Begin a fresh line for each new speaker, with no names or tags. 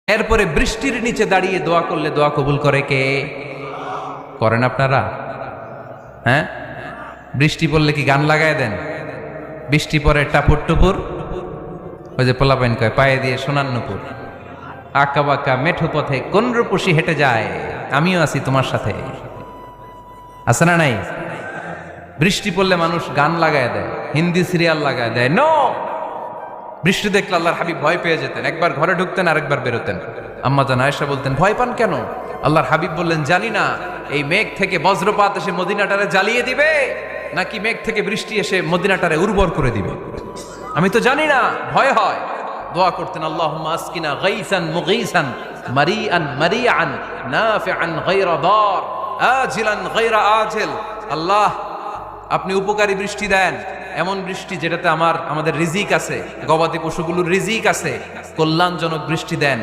এরপরে বৃষ্টির নিচে দাঁড়িয়ে দোয়া করলে দোয়া কবুল করে কে? করেন আপনারা? হ্যাঁ, বৃষ্টি পড়লে কি গান লাগায় দেন? বৃষ্টি পরে টাপুর টুপুর, ওই যে পোলাপাইন কয় পায়ে দিয়ে সোনার নুপুর, আঁকা বাঁকা মেঠো পথে কোন রূপসী হেঁটে যায়, আমিও আছি তোমার সাথে। আছে না নাই? বৃষ্টি পড়লে মানুষ গান লাগায় দেয়, হিন্দি সিরিয়াল লাগায় দেয়। নো, বৃষ্টি দেখলে আল্লাহর হাবিব ভয় পেয়ে যেতেন, একবার ঘরে ঢুকতেন আরেকবার বেরোতেন। আম্মা জান আয়েশা বলতেন, ভয় পান কেন? আল্লাহর হাবিব বললেন, জানি না এই মেঘ থেকে বজ্রপাত এসে মদিনাটারে জ্বালিয়ে দিবে নাকি মেঘ থেকে বৃষ্টি এসে মদিনাটারে উর্বর করে দিবে, আমি তো জানি না, ভয় হয়। দোয়া করতেন, আল্লাহুম্মা আসকিনা গাইসান মুগীসান মারিআন মারিআন নাফিআন গায়রা দার আজিলান গায়রা আজিল। আল্লাহ, আপনি উপকারী বৃষ্টি দেন, এমন বৃষ্টি যেটাতে আমাদের রিজিক আছে, গবাদি পশুগুলোর রিজিক আছে, কল্যাণজনক বৃষ্টি দেন।